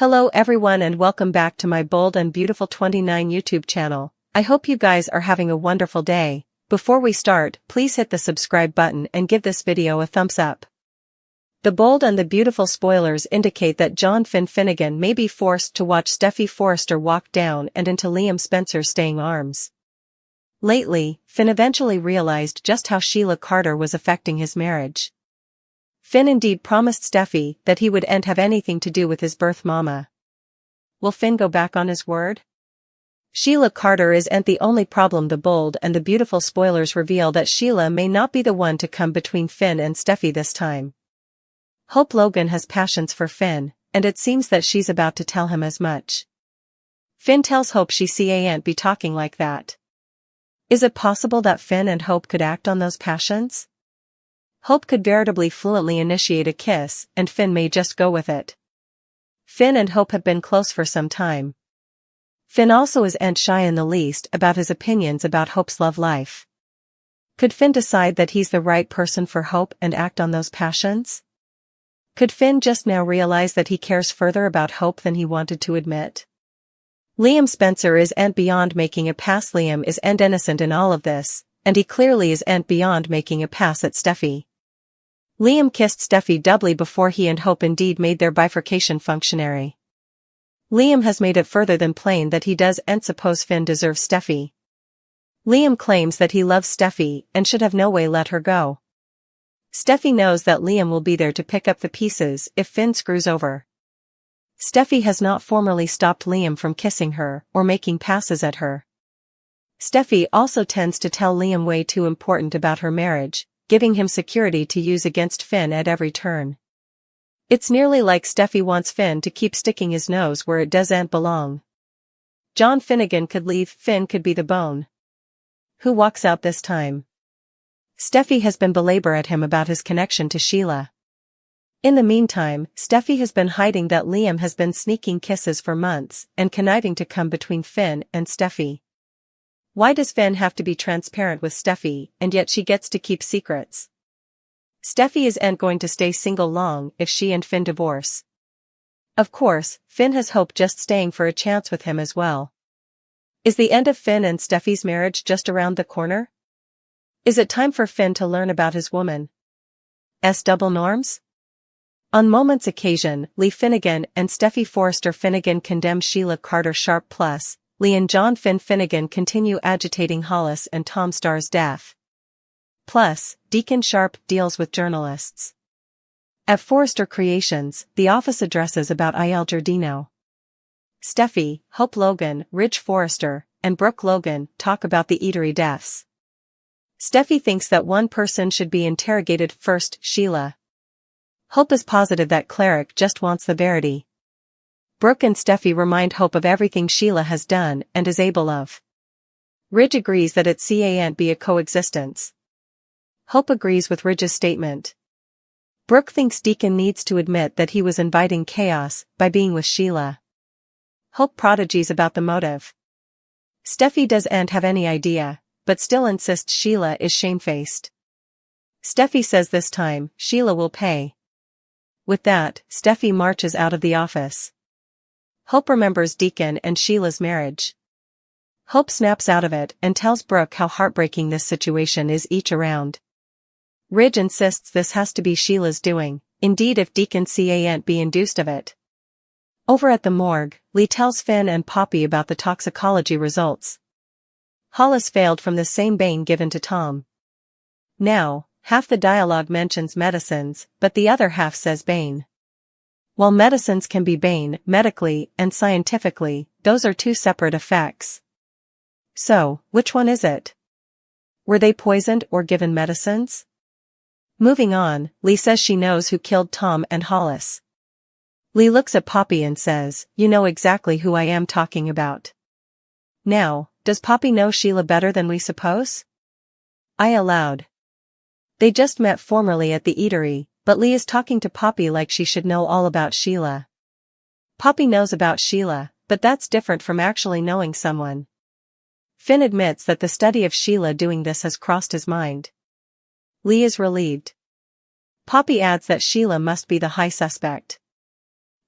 Hello everyone and welcome back to my Bold and Beautiful 29 YouTube channel. I hope you guys are having a wonderful day. Before we start, please hit the subscribe button and give this video a thumbs up. The Bold and the Beautiful spoilers indicate that John Finnegan may be forced to watch Steffy Forrester walk down and into Liam Spencer's staying arms. Lately, Finn eventually realized just how Sheila Carter was affecting his marriage. Finn indeed promised Steffy that he wouldn't have anything to do with his birth mama. Will Finn go back on his word? Sheila Carter isn't the only problem. The Bold and the Beautiful spoilers reveal that Sheila may not be the one to come between Finn and Steffy this time. Hope Logan has passions for Finn, and it seems that she's about to tell him as much. Finn tells Hope she can't be talking like that. Is it possible that Finn and Hope could act on those passions? Hope could veritably fluently initiate a kiss, and Finn may just go with it. Finn and Hope have been close for some time. Finn also isn't shy in the least about his opinions about Hope's love life. Could Finn decide that he's the right person for Hope and act on those passions? Could Finn just now realize that he cares further about Hope than he wanted to admit? Liam Spencer isn't beyond making a pass. Liam isn't innocent in all of this, and he clearly isn't beyond making a pass at Steffy. Liam kissed Steffy doubly before he and Hope indeed made their bifurcation functionary. Liam has made it further than plain that he doesn't suppose Finn deserves Steffy. Liam claims that he loves Steffy and should have no way let her go. Steffy knows that Liam will be there to pick up the pieces if Finn screws over. Steffy has not formally stopped Liam from kissing her or making passes at her. Steffy also tends to tell Liam way too important about her marriage, giving him security to use against Finn at every turn. It's nearly like Steffy wants Finn to keep sticking his nose where it doesn't belong. John Finnegan could leave, Finn could be the bone. Who walks out this time? Steffy has been belabor at him about his connection to Sheila. In the meantime, Steffy has been hiding that Liam has been sneaking kisses for months and conniving to come between Finn and Steffy. Why does Finn have to be transparent with Steffy, and yet she gets to keep secrets? Steffy isn't going to stay single long if she and Finn divorce. Of course, Finn has Hope just staying for a chance with him as well. Is the end of Finn and Steffy's marriage just around the corner? Is it time for Finn to learn about his woman's double norms? On Moment's occasion, Lee Finnegan and Steffy Forrester Finnegan condemn Sheila Carter sharp. Plus, Lee and John Finnegan continue agitating Hollis and Tom Starr's death. Plus, Deacon Sharp deals with journalists. At Forrester Creations, the office addresses about Il Giardino. Steffy, Hope Logan, Ridge Forrester, and Brooke Logan talk about the eatery deaths. Steffy thinks that one person should be interrogated first, Sheila. Hope is positive that Cleric just wants the verity. Brooke and Steffy remind Hope of everything Sheila has done and is able of. Ridge agrees that it can't be a coexistence. Hope agrees with Ridge's statement. Brooke thinks Deacon needs to admit that he was inviting chaos by being with Sheila. Hope prodigies about the motive. Steffy doesn't have any idea, but still insists Sheila is shamefaced. Steffy says this time, Sheila will pay. With that, Steffy marches out of the office. Hope remembers Deacon and Sheila's marriage. Hope snaps out of it and tells Brooke how heartbreaking this situation is each around. Ridge insists this has to be Sheila's doing, indeed if Deacon can't be induced of it. Over at the morgue, Lee tells Finn and Poppy about the toxicology results. Hollis failed from the same bane given to Tom. Now, half the dialogue mentions medicines, but the other half says bane. While medicines can be bane, medically and scientifically, those are two separate effects. So, which one is it? Were they poisoned or given medicines? Moving on, Lee says she knows who killed Tom and Hollis. Lee looks at Poppy and says, "You know exactly who I am talking about." Now, does Poppy know Sheila better than we suppose? I allowed. They just met formally at the eatery, but Lee is talking to Poppy like she should know all about Sheila. Poppy knows about Sheila, but that's different from actually knowing someone. Finn admits that the study of Sheila doing this has crossed his mind. Lee is relieved. Poppy adds that Sheila must be the high suspect.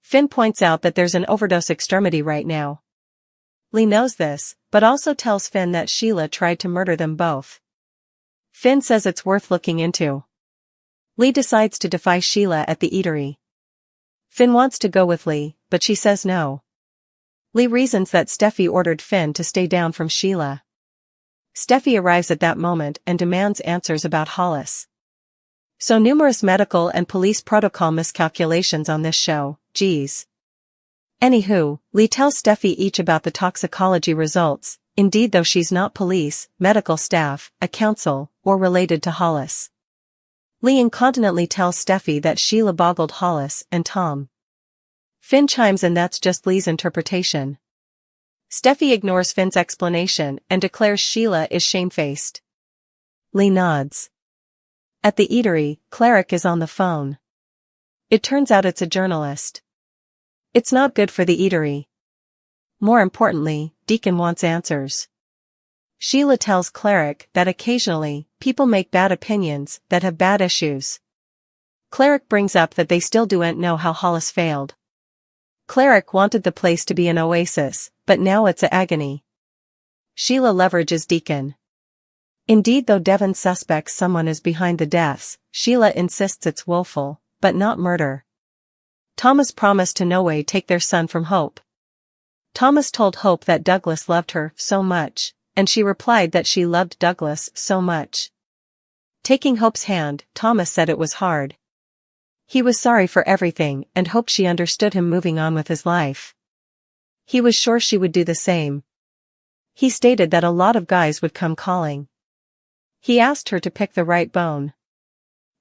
Finn points out that there's an overdose extremity right now. Lee knows this, but also tells Finn that Sheila tried to murder them both. Finn says it's worth looking into. Lee decides to defy Sheila at the eatery. Finn wants to go with Lee, but she says no. Lee reasons that Steffy ordered Finn to stay down from Sheila. Steffy arrives at that moment and demands answers about Hollis. So numerous medical and police protocol miscalculations on this show, geez. Anywho, Lee tells Steffy each about the toxicology results, indeed though she's not police, medical staff, a counsel, or related to Hollis. Lee incontinently tells Steffy that Sheila boggled Hollis and Tom. Finn chimes in that's just Lee's interpretation. Steffy ignores Finn's explanation and declares Sheila is shamefaced. Lee nods. At the eatery, Cleric is on the phone. It turns out it's a journalist. It's not good for the eatery. More importantly, Deacon wants answers. Sheila tells Cleric that occasionally, people make bad opinions that have bad issues. Cleric brings up that they still don't know how Hollis failed. Cleric wanted the place to be an oasis, but now it's a agony. Sheila leverages Deacon. Indeed though Devon suspects someone is behind the deaths, Sheila insists it's willful, but not murder. Thomas promised to no way take their son from Hope. Thomas told Hope that Douglas loved her so much, and she replied that she loved Douglas so much. Taking Hope's hand, Thomas said it was hard. He was sorry for everything and hoped she understood him moving on with his life. He was sure she would do the same. He stated that a lot of guys would come calling. He asked her to pick the right bone.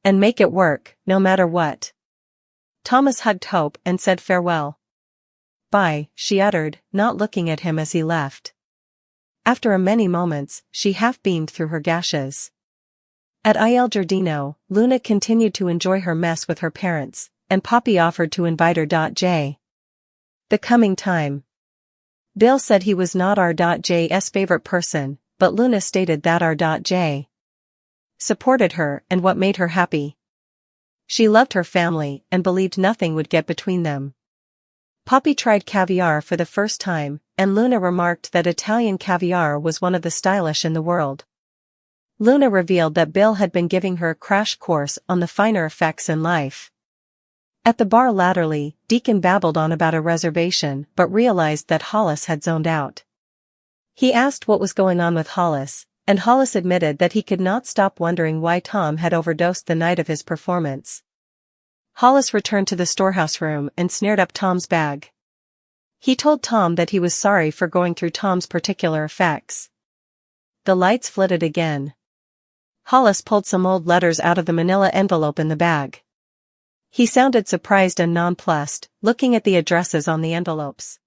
And make it work, no matter what. Thomas hugged Hope and said farewell. Bye, she uttered, not looking at him as he left. After a many moments, she half-beamed through her gashes. At Il Giardino, Luna continued to enjoy her mess with her parents, and Poppy offered to invite her. J. The coming time. Bill said he was not R.J.'s favorite person, but Luna stated that R.J. supported her and what made her happy. She loved her family and believed nothing would get between them. Poppy tried caviar for the first time, and Luna remarked that Italian caviar was one of the stylish in the world. Luna revealed that Bill had been giving her a crash course on the finer effects in life. At the bar latterly, Deacon babbled on about a reservation but realized that Hollis had zoned out. He asked what was going on with Hollis, and Hollis admitted that he could not stop wondering why Tom had overdosed the night of his performance. Hollis returned to the storehouse room and snared up Tom's bag. He told Tom that he was sorry for going through Tom's particular effects. The lights flitted again. Hollis pulled some old letters out of the manila envelope in the bag. He sounded surprised and nonplussed, looking at the addresses on the envelopes.